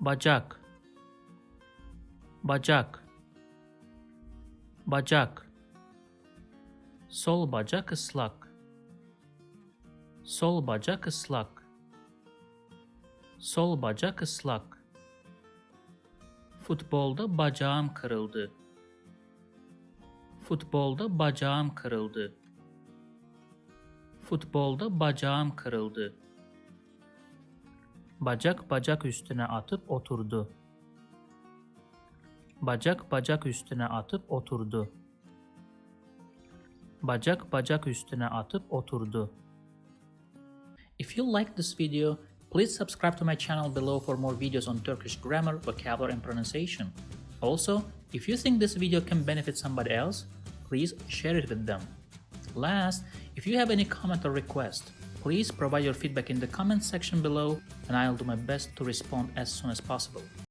Bacak. Bacak. Bacak. Sol bacak ıslak. Sol bacak ıslak. Sol bacak ıslak. Futbolda bacağım kırıldı. Futbolda bacağım kırıldı. Futbolda bacağım kırıldı. Bacak bacak üstüne atıp oturdu. Bacak bacak üstüne atıp oturdu. Bacak bacak üstüne atıp oturdu. If you like this video, please subscribe to my channel below for more videos on Turkish grammar, vocabulary and pronunciation. Also, if you think this video can benefit somebody else, please share it with them. Last, if you have any comment or request, please provide your feedback in the comment section below and I'll do my best to respond as soon as possible.